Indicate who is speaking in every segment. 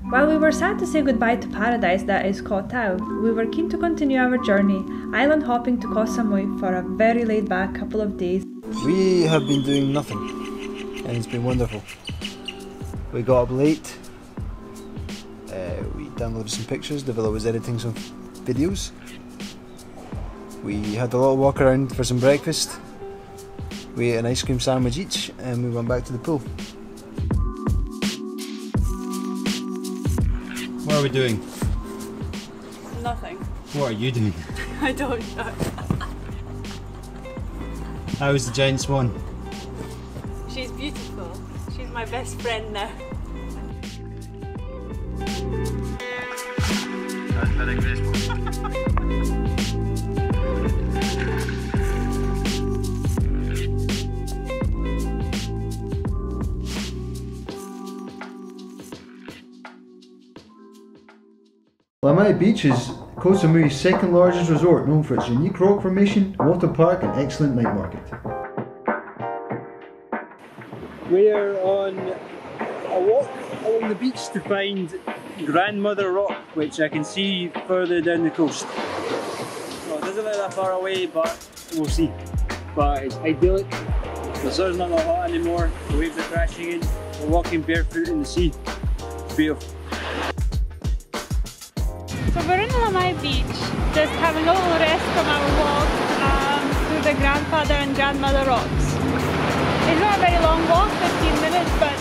Speaker 1: While we were sad to say goodbye to paradise that is Koh Tao, we were keen to continue our journey, island hopping to Koh Samui for a very laid back couple of days.
Speaker 2: We have been doing nothing and it's been wonderful. We got up late, we downloaded some pictures, the villa was editing some videos. We had a little walk around for some breakfast, we ate an ice cream sandwich each and we went back to the pool. What are we doing?
Speaker 3: Nothing.
Speaker 2: What are you doing?
Speaker 3: I don't know.
Speaker 2: How's the giant swan?
Speaker 3: She's beautiful. She's my best friend now.
Speaker 2: That's very graceful. Lamai Beach is Koh Samui's second largest resort, known for its unique rock formation, water park and excellent night market. We are on a walk along the beach to find Grandmother Rock, which I can see further down the coast. Well, it doesn't look that far away, but we'll see. But it's idyllic, the sun's not that hot anymore, the waves are crashing in, we're walking barefoot in the sea. It's beautiful.
Speaker 3: So we're in Lamai Beach, just having a little rest from our walk through the grandfather and grandmother rocks. It's not a very long walk, 15 minutes, but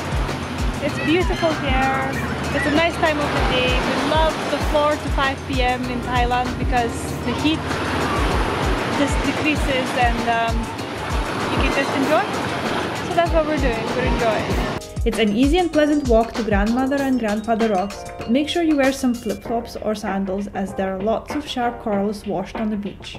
Speaker 3: it's beautiful here. It's a nice time of the day. We love the 4 to 5 p.m. in Thailand because the heat just decreases and you can just enjoy. So that's what we're doing, we're enjoying.
Speaker 1: It's an easy and pleasant walk to Grandmother and Grandfather Rocks, but make sure you wear some flip-flops or sandals as there are lots of sharp corals washed on the beach.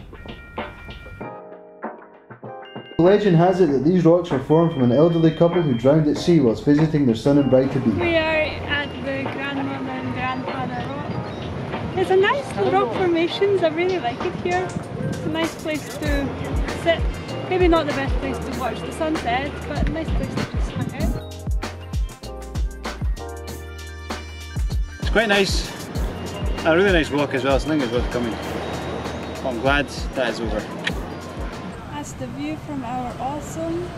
Speaker 2: Legend has it that these rocks were formed from an elderly couple who drowned at sea whilst visiting their son and bride-to-be.
Speaker 3: We are at the Grandmother and Grandfather Rock. It's a nice rock formations, I really like it here. It's a nice place to sit. Maybe not the best place to watch the sunset, but a nice place to just hang out.
Speaker 2: It's quite nice, a really nice walk as well, so I think it's worth coming. I'm glad that is over.
Speaker 3: That's the view from our awesome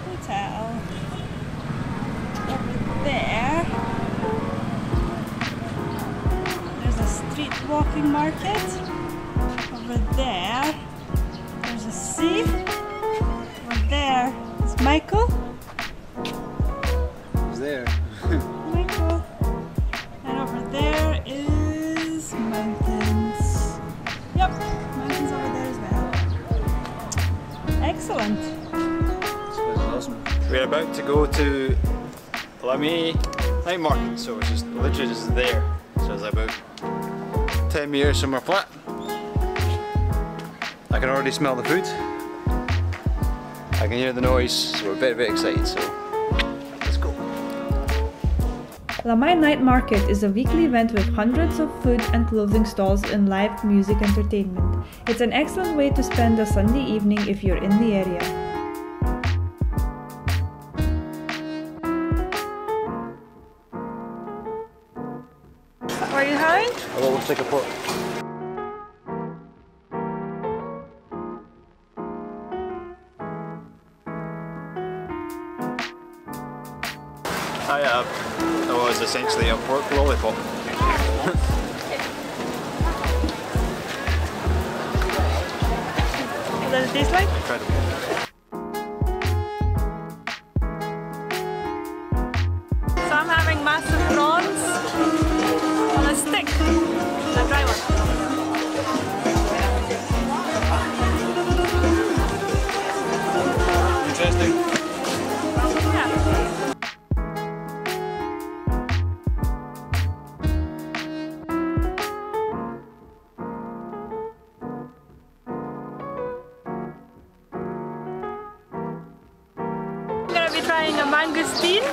Speaker 3: hotel. Over there, there's a street walking market. Over there, there's a sea. Over there is Michael.
Speaker 2: It's there.
Speaker 3: Michael. And over there is mountains. Yep, mountains over there as well. Excellent.
Speaker 2: Awesome. We're about to go to Lamai night market, so it's just literally just there. So it's about 10 metres somewhere flat. I can already smell the food. I can hear the noise, so we're very excited. So let's go.
Speaker 1: Lamai Night Market is a weekly event with hundreds of food and clothing stalls and live music entertainment. It's an excellent way to spend a Sunday evening if you're in the area.
Speaker 3: What are you having?
Speaker 2: A little stick of pork. That was essentially a pork lollipop.
Speaker 3: What does it taste like?
Speaker 2: Incredible.
Speaker 3: So I'm having massive prawns on a stick, a dry one.
Speaker 2: Interesting.
Speaker 3: Yeah. Be trying a mangosteen.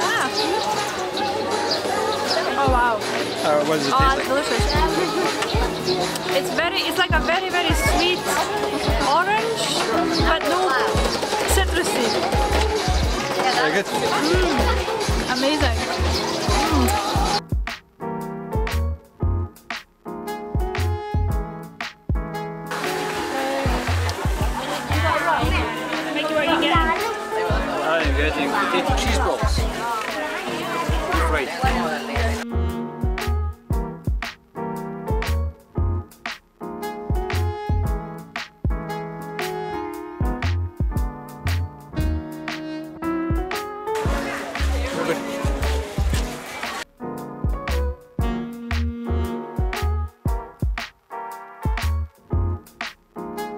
Speaker 3: Ah. Oh wow.
Speaker 2: What does it taste like?
Speaker 3: Delicious. It's like a very sweet orange, but no
Speaker 2: good?
Speaker 3: Amazing. Make you what you get.
Speaker 2: I'm getting potato cheese balls. Right.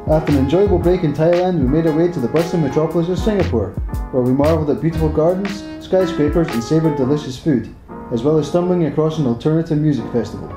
Speaker 4: After an enjoyable break in Thailand, we made our way to the bustling metropolis of Singapore, where we marvelled at beautiful gardens, skyscrapers and savoured delicious food, as well as stumbling across an alternative music festival.